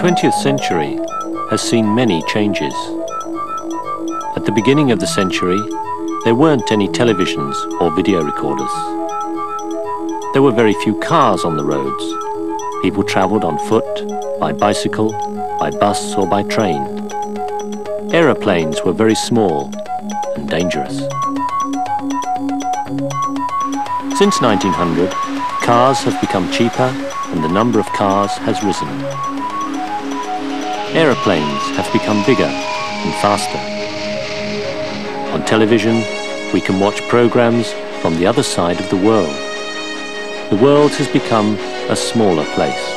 20th century has seen many changes. At the beginning of the century, there weren't any televisions or video recorders. There were very few cars on the roads. People travelled on foot, by bicycle, by bus or by train. Aeroplanes were very small and dangerous. Since 1900, cars have become cheaper and the number of cars has risen. Aeroplanes have become bigger and faster. On television, we can watch programs from the other side of the world. The world has become a smaller place,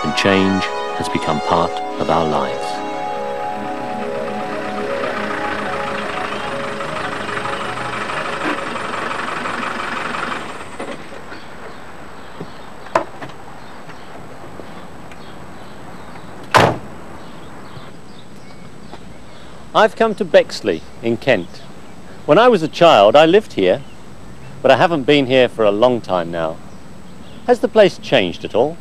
and change has become part of our lives. I've come to Bexley in Kent. When I was a child, I lived here, but I haven't been here for a long time now. Has the place changed at all?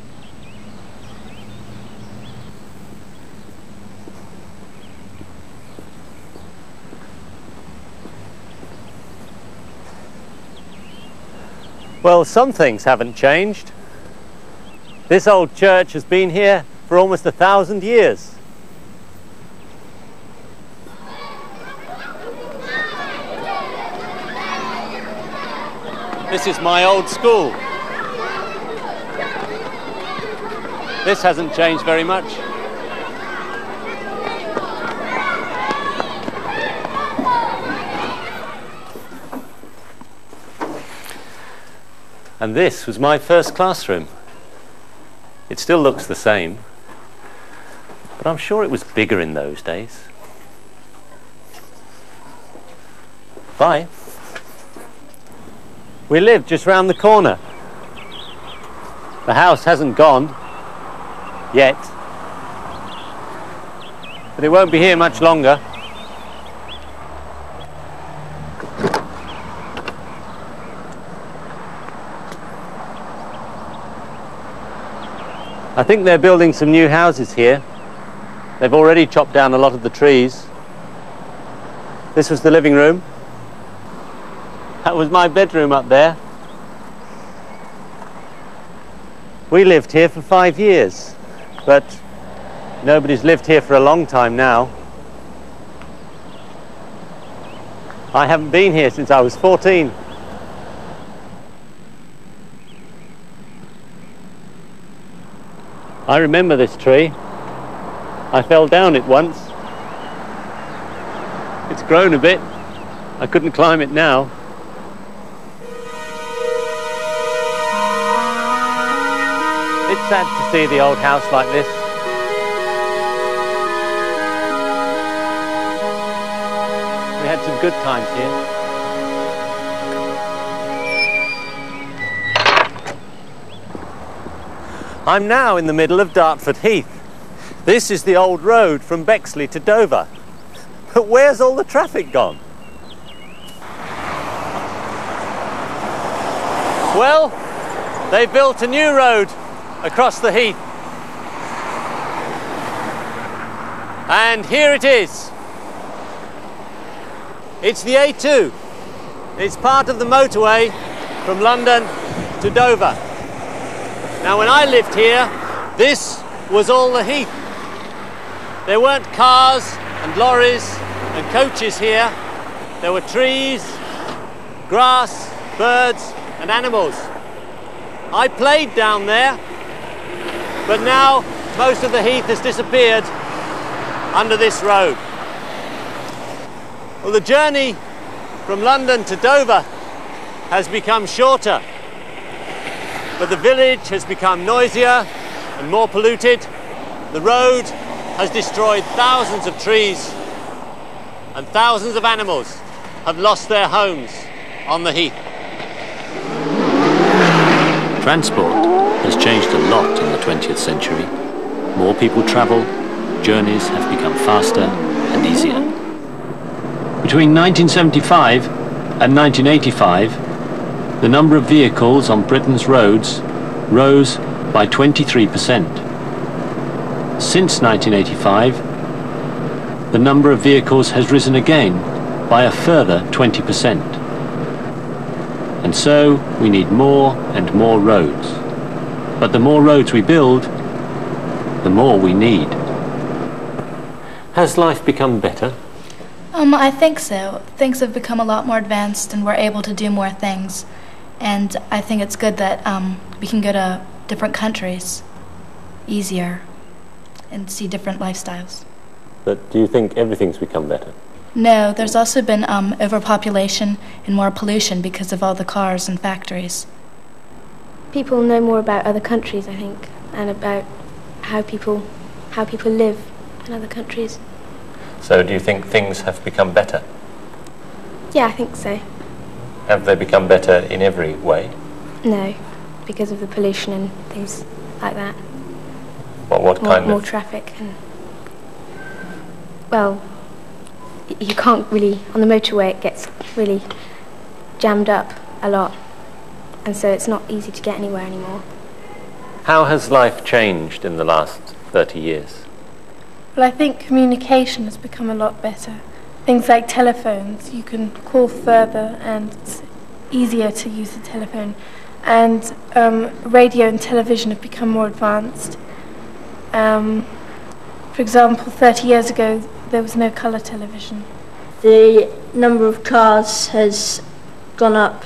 Well, some things haven't changed. This old church has been here for almost 1,000 years. This is my old school. This hasn't changed very much. And this was my first classroom. It still looks the same, but I'm sure it was bigger in those days. Bye. We live just round the corner. The house hasn't gone yet, but it won't be here much longer. I think they're building some new houses here. They've already chopped down a lot of the trees. This was the living room. That was my bedroom up there. We lived here for 5 years, but nobody's lived here for a long time now. I haven't been here since I was 14. I remember this tree. I fell down it once. It's grown a bit. I couldn't climb it now. It's sad to see the old house like this. We had some good times here. I'm now in the middle of Dartford Heath. This is the old road from Bexley to Dover. But where's all the traffic gone? Well, they built a new road across the heath. And here it is. It's the A2. It's part of the motorway from London to Dover. Now, when I lived here, this was all the heath. There weren't cars and lorries and coaches here. There were trees, grass, birds and animals. I played down there, but now most of the heath has disappeared under this road. Well, the journey from London to Dover has become shorter, but the village has become noisier and more polluted. The road has destroyed thousands of trees, and thousands of animals have lost their homes on the heath. Transport has changed a lot in the 20th century. More people travel, journeys have become faster and easier. Between 1975 and 1985, the number of vehicles on Britain's roads rose by 23%. Since 1985, the number of vehicles has risen again by a further 20%. And so we need more and more roads. But the more roads we build, the more we need. Has life become better? I think so. Things have become a lot more advanced and we're able to do more things. And I think it's good that we can go to different countries easier and see different lifestyles. But do you think everything's become better? No, there's also been overpopulation and more pollution because of all the cars and factories. People know more about other countries, I think, and about how people live in other countries. So do you think things have become better? Yeah, I think so. Have they become better in every way? No, because of the pollution and things like that. Well, what kind more of... traffic and... Well, you can't really... On the motorway it gets really jammed up a lot, and so it's not easy to get anywhere anymore. How has life changed in the last 30 years? Well, I think communication has become a lot better. Things like telephones, you can call further and it's easier to use the telephone. And radio and television have become more advanced. For example, 30 years ago, there was no colour television. The number of cars has gone up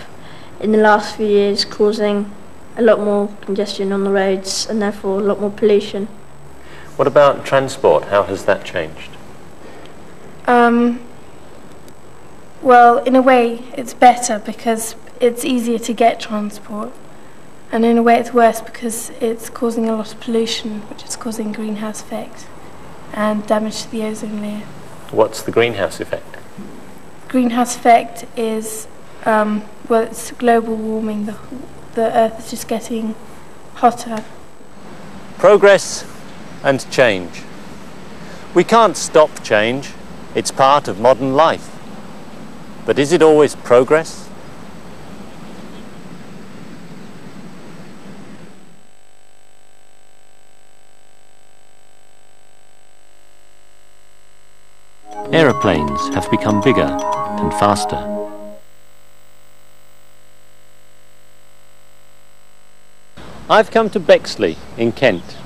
in the last few years, causing a lot more congestion on the roads and therefore a lot more pollution. What about transport? How has that changed? Well, in a way, it's better because it's easier to get transport. And in a way, it's worse because it's causing a lot of pollution, which is causing greenhouse effect and damage to the ozone layer. What's the greenhouse effect? Greenhouse effect is, well, it's global warming. The Earth is just getting hotter. Progress and change. We can't stop change. It's part of modern life. But is it always progress? Aeroplanes have become bigger and faster. I've come to Bexley in Kent.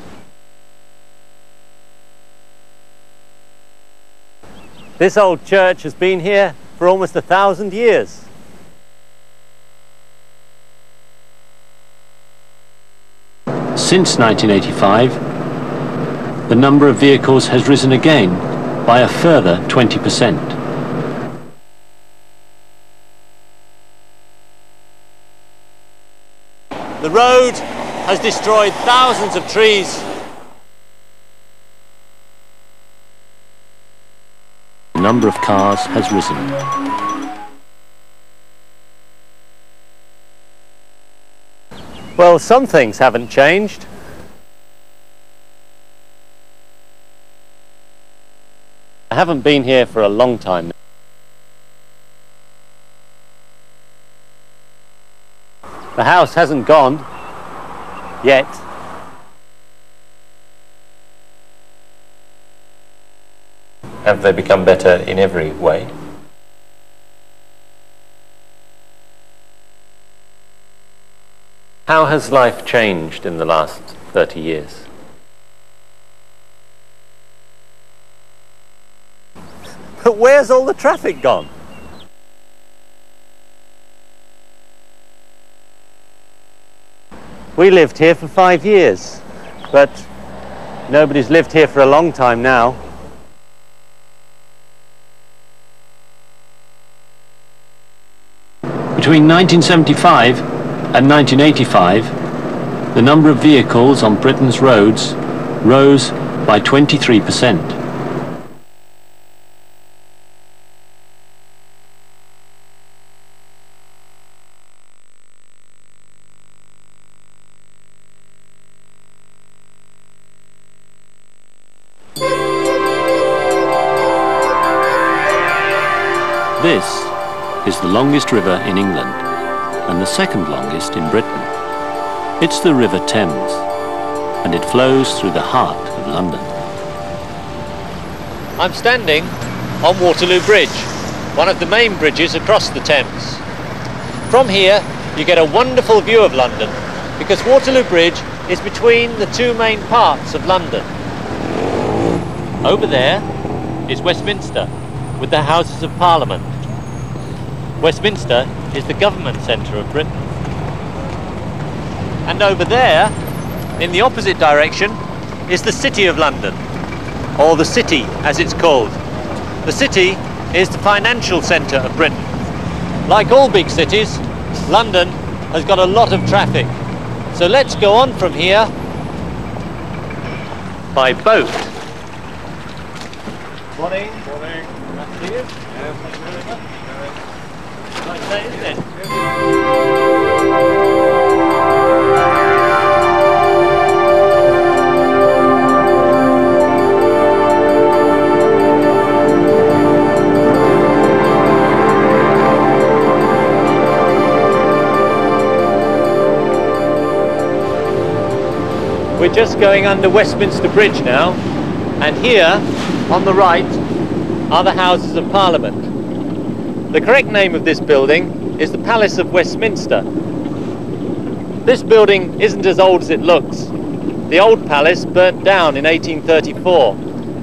This old church has been here for almost 1,000 years. Since 1985, the number of vehicles has risen again by a further 20%. The road has destroyed thousands of trees. The number of cars has risen. Well, some things haven't changed. I haven't been here for a long time. The house hasn't gone yet. Have they become better in every way? How has life changed in the last 30 years? But where's all the traffic gone? We lived here for 5 years, but nobody's lived here for a long time now. Between 1975 and 1985, the number of vehicles on Britain's roads rose by 23%. This is the longest river in England and the second longest in Britain. It's the River Thames, and it flows through the heart of London. I'm standing on Waterloo Bridge, one of the main bridges across the Thames. From here, you get a wonderful view of London, because Waterloo Bridge is between the two main parts of London. Over there is Westminster, with the Houses of Parliament. Westminster is the government centre of Britain. And over there, in the opposite direction, is the City of London, or the City as it's called. The City is the financial centre of Britain. Like all big cities, London has got a lot of traffic. So let's go on from here by boat. Morning. Morning. Nice to see you. Yeah, thank you very much. Nice day, isn't it? We're just going under Westminster Bridge now, and here, on the right, are the Houses of Parliament. The correct name of this building is the Palace of Westminster. This building isn't as old as it looks. The old palace burnt down in 1834,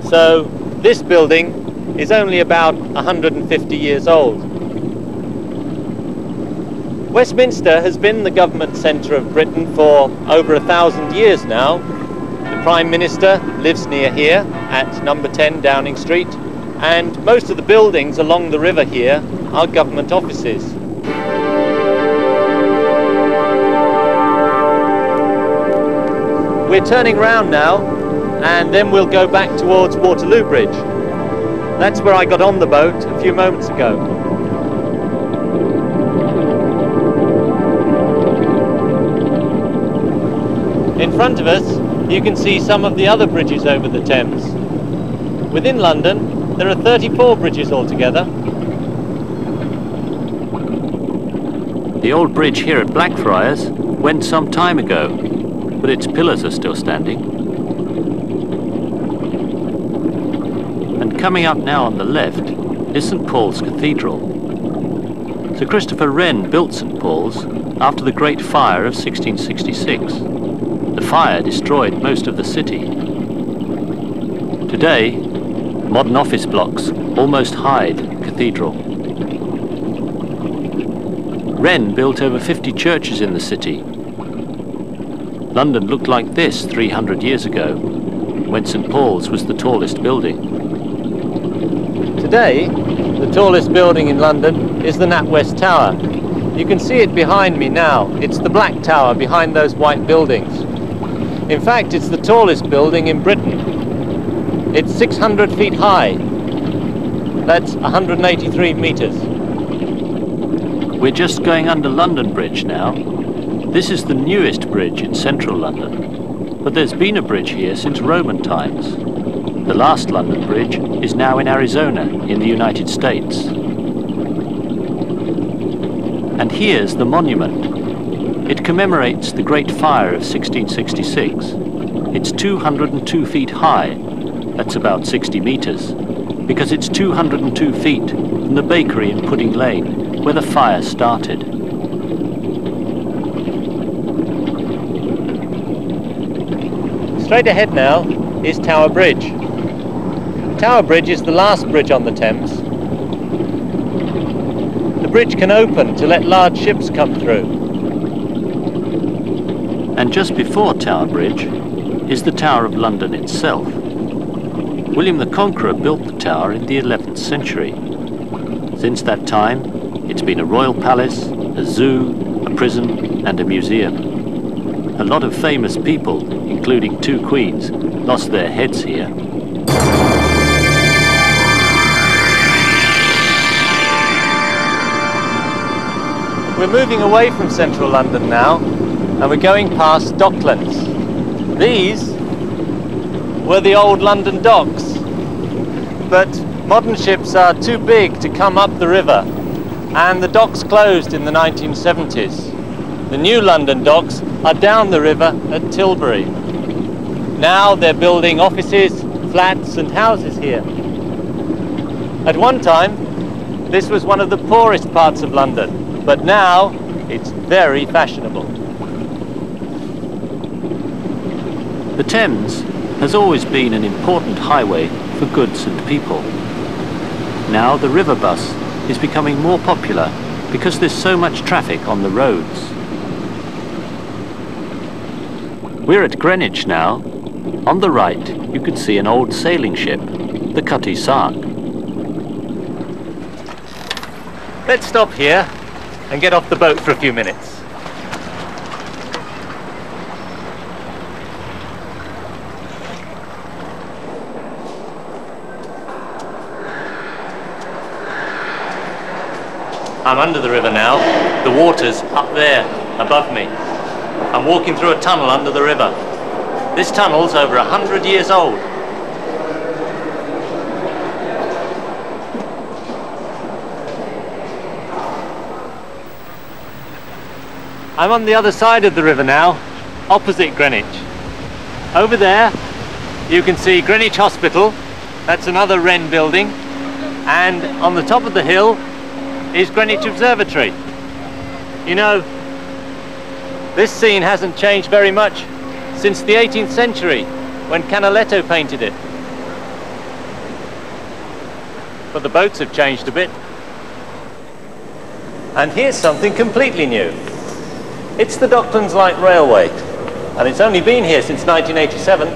so this building is only about 150 years old. Westminster has been the government centre of Britain for over 1,000 years now. The Prime Minister lives near here at number 10 Downing Street, and most of the buildings along the river here are government offices. We're turning round now, and then we'll go back towards Waterloo Bridge. That's where I got on the boat a few moments ago. In front of us, you can see some of the other bridges over the Thames. Within London, there are 34 bridges altogether. The old bridge here at Blackfriars went some time ago, but its pillars are still standing. And coming up now on the left is St. Paul's Cathedral. Sir Christopher Wren built St. Paul's after the Great Fire of 1666. The fire destroyed most of the city. Today, modern office blocks almost hide the cathedral. Wren built over 50 churches in the city. London looked like this 300 years ago, when St. Paul's was the tallest building. Today, the tallest building in London is the NatWest Tower. You can see it behind me now. It's the Black Tower behind those white buildings. In fact, it's the tallest building in Britain. It's 600 feet high. That's 183 meters. We're just going under London Bridge now. This is the newest bridge in central London, but there's been a bridge here since Roman times. The last London Bridge is now in Arizona, in the United States. And here's the monument. It commemorates the Great Fire of 1666. It's 202 feet high, that's about 60 meters, because it's 202 feet from the bakery in Pudding Lane, where the fire started. Straight ahead now is Tower Bridge. Tower Bridge is the last bridge on the Thames. The bridge can open to let large ships come through. And just before Tower Bridge is the Tower of London itself. William the Conqueror built the tower in the 11th century. Since that time, it's been a royal palace, a zoo, a prison, and a museum. A lot of famous people, including 2 queens, lost their heads here. We're moving away from central London now, and we're going past Docklands. These were the old London docks, but modern ships are too big to come up the river, and the docks closed in the 1970s. The new London docks are down the river at Tilbury. Now they're building offices, flats and houses here. At one time, this was one of the poorest parts of London, but now it's very fashionable. The Thames has always been an important highway for goods and people. Now the river bus is becoming more popular because there's so much traffic on the roads. We're at Greenwich now. On the right, you can see an old sailing ship, the Cutty Sark. Let's stop here and get off the boat for a few minutes. I'm under the river now. The water's up there, above me. I'm walking through a tunnel under the river. This tunnel's over 100 years old. I'm on the other side of the river now, opposite Greenwich. Over there, you can see Greenwich Hospital. That's another Wren building. And on the top of the hill is Greenwich Observatory. You know, this scene hasn't changed very much since the 18th century, when Canaletto painted it. But the boats have changed a bit. And here's something completely new. It's the Docklands Light Railway, and it's only been here since 1987.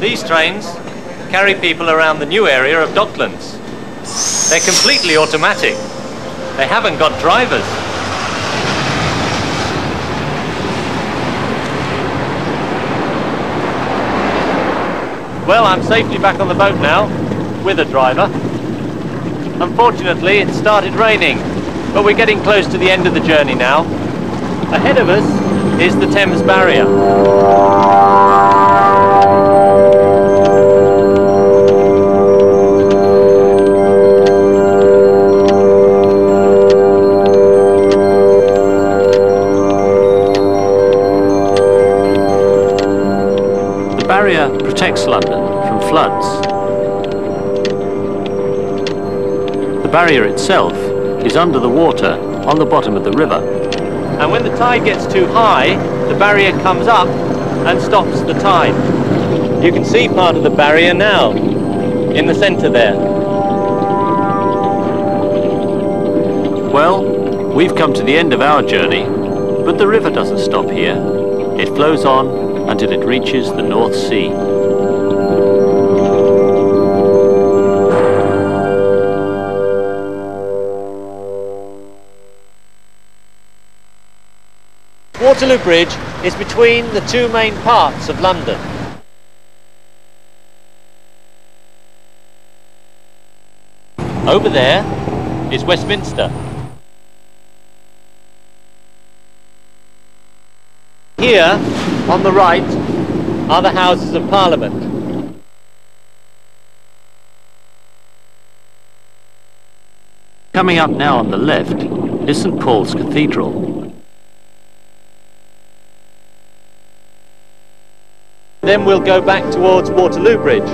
These trains carry people around the new area of Docklands. They're completely automatic. They haven't got drivers. Well, I'm safely back on the boat now, with a driver. Unfortunately, it started raining, but we're getting close to the end of the journey now. Ahead of us is the Thames Barrier. The barrier protects London from floods. The barrier itself is under the water on the bottom of the river. And when the tide gets too high, the barrier comes up and stops the tide. You can see part of the barrier now, in the centre there. Well, we've come to the end of our journey, but the river doesn't stop here. It flows on until it reaches the North Sea. Waterloo Bridge is between the two main parts of London. Over there is Westminster. Here, on the right, are the Houses of Parliament. Coming up now on the left is St Paul's Cathedral. Then we'll go back towards Waterloo Bridge.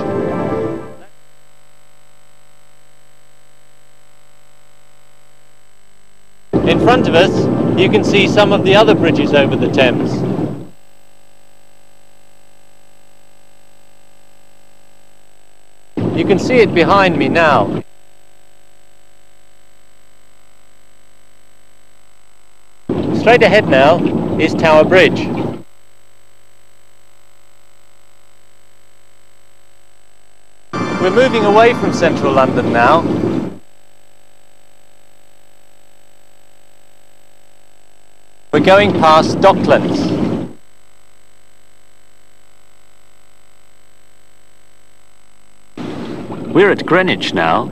In front of us, you can see some of the other bridges over the Thames. You can see it behind me now. Straight ahead now is Tower Bridge. We're moving away from central London now. We're going past Docklands. We're at Greenwich now.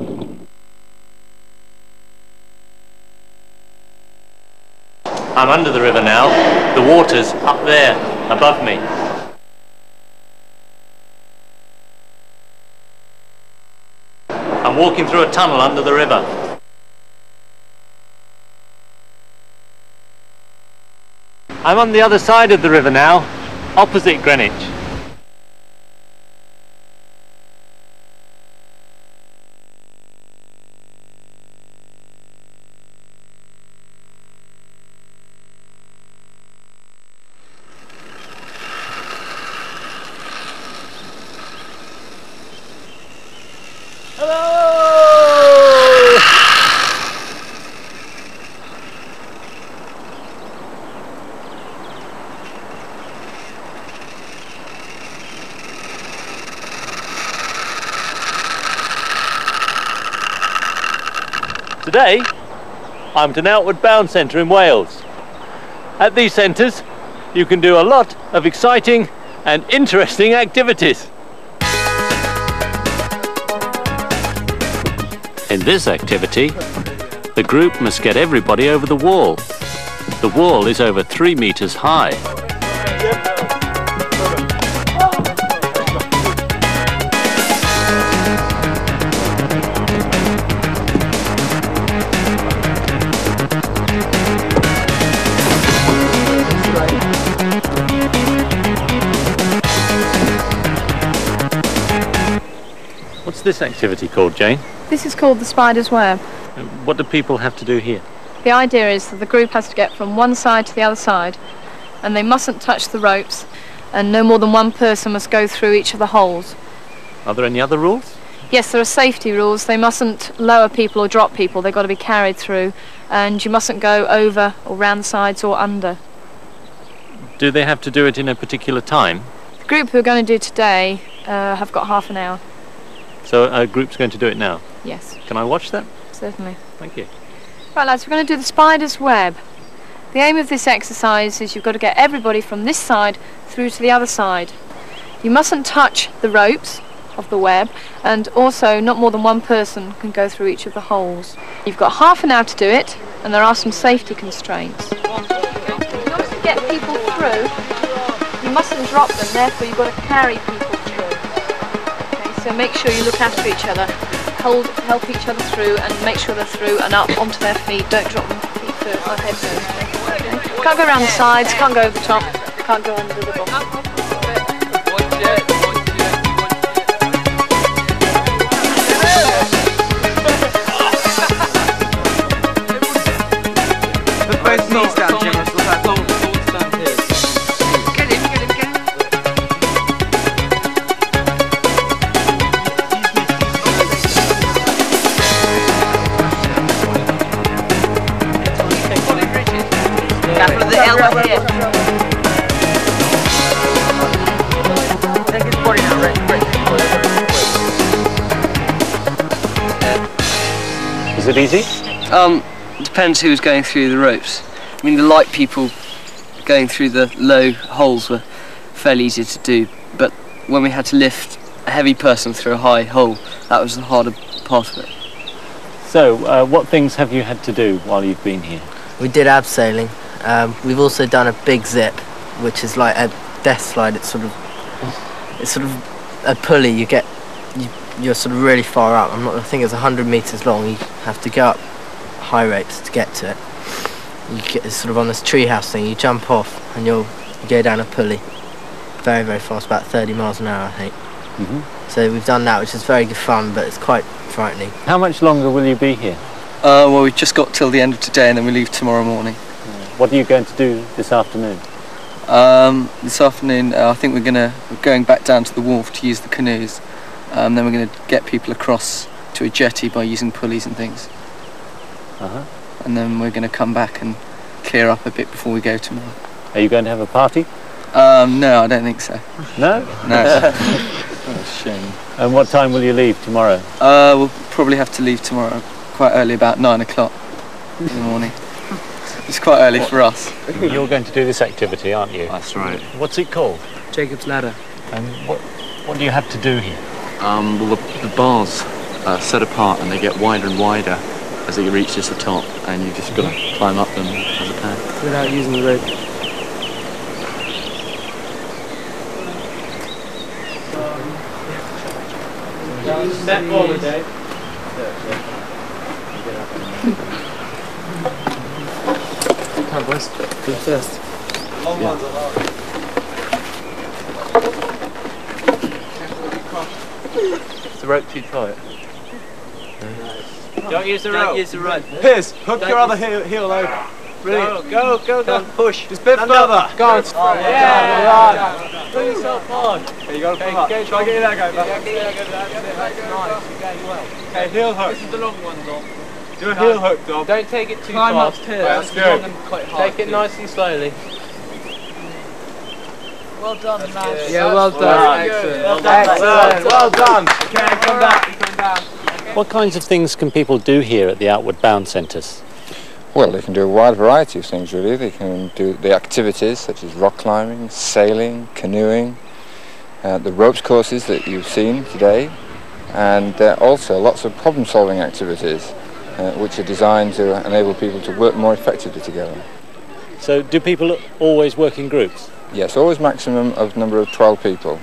I'm under the river now. The water's up there, above me. I'm walking through a tunnel under the river. I'm on the other side of the river now, opposite Greenwich. Hello! Today, I'm at an Outward Bound centre in Wales. At these centres, you can do a lot of exciting and interesting activities. In this activity, the group must get everybody over the wall. The wall is over 3 meters high. What's this activity called, Jane? This is called the spider's web. What do people have to do here? The idea is that the group has to get from one side to the other side, and they mustn't touch the ropes, and no more than one person must go through each of the holes. Are there any other rules? Yes, there are safety rules. They mustn't lower people or drop people. They've got to be carried through, and you mustn't go over or round the sides or under. Do they have to do it in a particular time? The group who are going to do today have got half an hour. So a group's going to do it now? Yes, Can I watch that? certainly. Thank you. Right, lads, we're going to do the spider's web. The aim of this exercise is you've got to get everybody from this side through to the other side. You mustn't touch the ropes of the web, and also not more than one person can go through each of the holes. You've got half an hour to do it, and there are some safety constraints. In order to get people through, you mustn't drop them, therefore you've got to carry people through. Okay, so make sure you look after each other. Help each other through and make sure they're through and up onto their feet. Don't drop them feet first or head first. Okay? Can't go around the sides, can't go over the top, can't go under the bottom. Put both knees down, Jim. Careful of the elbow here. Take his body now, Rick. Is it easy? Depends who's going through the ropes. I mean, the light people going through the low holes were fairly easy to do, but when we had to lift a heavy person through a high hole, that was the harder part of it. So, what things have you had to do while you've been here? We did abseiling. We've also done a big zip, which is like a death slide. It's sort of a pulley. You're sort of really far up. I think it's 100 meters long. You have to go up high rates to get to it. You get sort of on this treehouse thing. You jump off and you go down a pulley, very very fast, about 30 miles an hour, I think. So we've done that, which is very good fun, but it's quite frightening. How much longer will you be here? Well, we've just got till the end of today and then we leave tomorrow morning. What are you going to do this afternoon? This afternoon, I think we're going back down to the wharf to use the canoes. Then we're going to get people across to a jetty by using pulleys and things. And then we're going to come back and clear up a bit before we go tomorrow. Are you going to have a party? No, I don't think so. No? No. Oh, shame. And what time will you leave tomorrow? We'll probably have to leave tomorrow quite early, about 9 o'clock in the morning. It's quite early for us. You're going to do this activity, aren't you? That's right. What's it called? Jacob's Ladder. And what do you have to do here? Well, the bars are set apart and they get wider and wider as they reach just the top, and you just got to climb up them as a pair. Without using the rope. Step forward, Dave. Come on, boys. Go first. Is the rope too tight? Don't use the rope. Piers, hook your other heel over. Brilliant. Go. Push. Just a bit further. Go on. Yeah. Pull yourself hard. Okay, you got to pull up. Try to get your leg over. Nice. You're going well. Okay, heel hook. This is the long one, Dom. Do a heel hook, Dom. Don't take it too Climb fast. up here. That's good. Take it nice and slowly. Well done, man. Yeah, well done. Excellent. Well done. Okay, come back. Come down. What kinds of things can people do here at the Outward Bound centres? Well, they can do a wide variety of things, really. They can do the activities such as rock climbing, sailing, canoeing, the ropes courses that you've seen today, and also lots of problem-solving activities which are designed to enable people to work more effectively together. So do people always work in groups? Yes, always maximum of number of 12 people.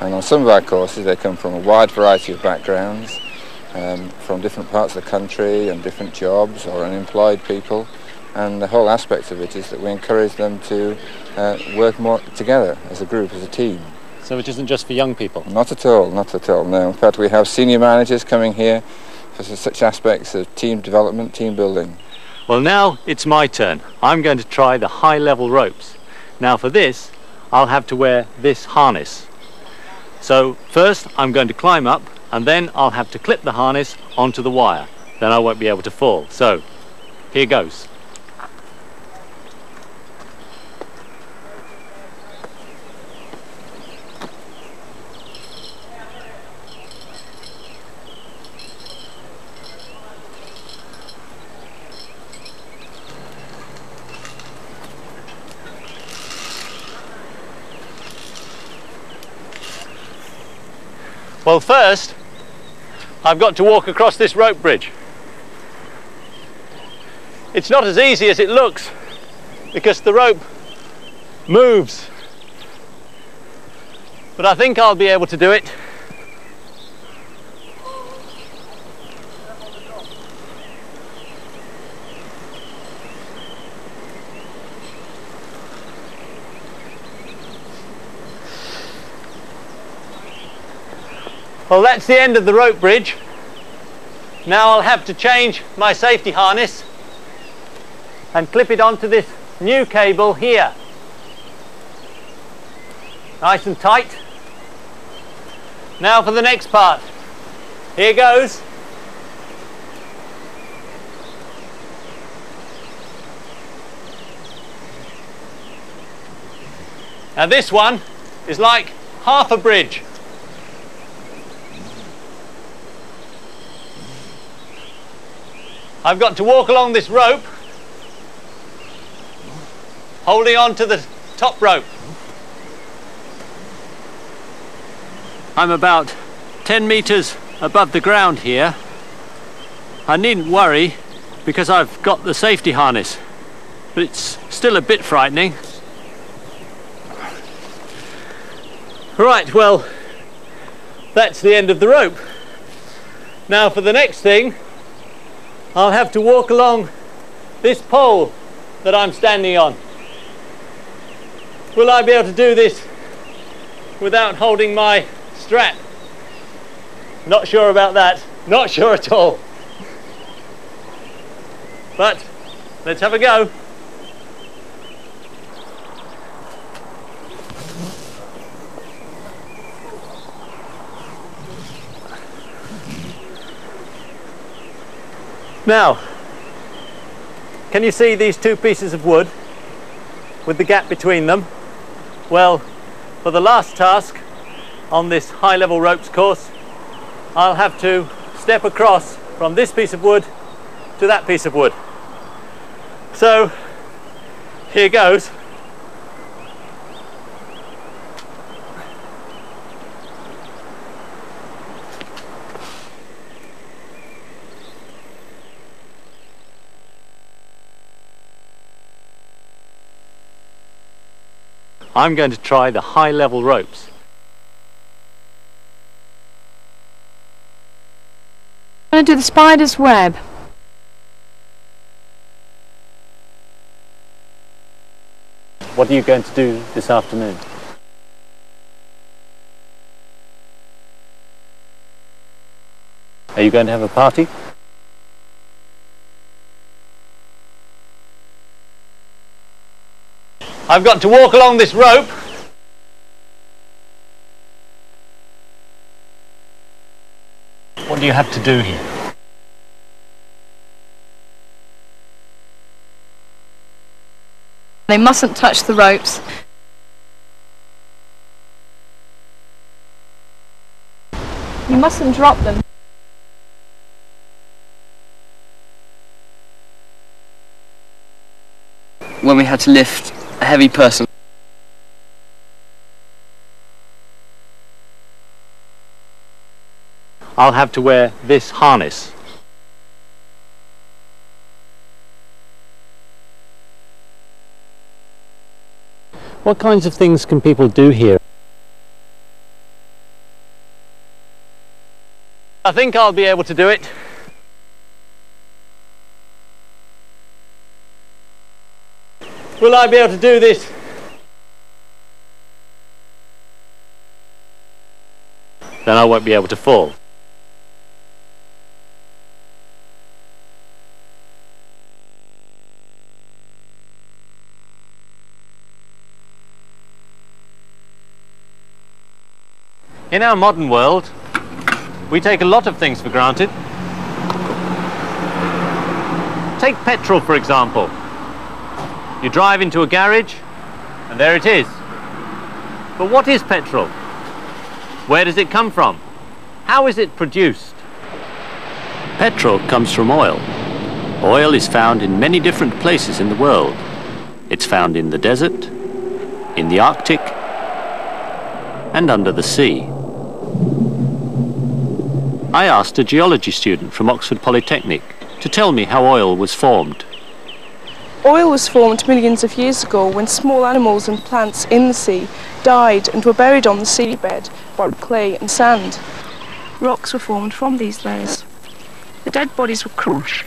And on some of our courses they come from a wide variety of backgrounds, from different parts of the country and different jobs or unemployed people, and the whole aspect of it is that we encourage them to work more together as a group, as a team. So it isn't just for young people? Not at all, no. In fact, we have senior managers coming here for such aspects of team development, team building. Well, now it's my turn. I'm going to try the high-level ropes. Now for this, I'll have to wear this harness. So first I'm going to climb up, and then I'll have to clip the harness onto the wire. Then I won't be able to fall. So here goes. Well, first, I've got to walk across this rope bridge. It's not as easy as it looks because the rope moves. But I think I'll be able to do it. Well, that's the end of the rope bridge. Now I'll have to change my safety harness and clip it onto this new cable here. Nice and tight. Now for the next part. Here goes. Now this one is like half a bridge. I've got to walk along this rope, holding on to the top rope. I'm about 10 meters above the ground here. I needn't worry because I've got the safety harness, but it's still a bit frightening. Right, well, that's the end of the rope. Now for the next thing, I'll have to walk along this pole that I'm standing on. Will I be able to do this without holding my strap? Not sure about that. Not sure at all. But let's have a go. Now, can you see these two pieces of wood with the gap between them? Well, for the last task on this high-level ropes course, I'll have to step across from this piece of wood to that piece of wood. So, here goes. I'm going to try the high-level ropes. I'm going to do the spider's web. What are you going to do this afternoon? Are you going to have a party? I've got to walk along this rope. What do you have to do here? They mustn't touch the ropes. You mustn't drop them. When we had to lift a heavy person, I'll have to wear this harness. What kinds of things can people do here? I think I'll be able to do it. Will I be able to do this? Then I won't be able to fall. In our modern world, we take a lot of things for granted. Take petrol, for example. You drive into a garage, and there it is. But what is petrol? Where does it come from? How is it produced? Petrol comes from oil. Oil is found in many different places in the world. It's found in the desert, in the Arctic, and under the sea. I asked a geology student from Oxford Polytechnic to tell me how oil was formed. Oil was formed millions of years ago when small animals and plants in the sea died and were buried on the seabed by clay and sand. Rocks were formed from these layers. The dead bodies were crushed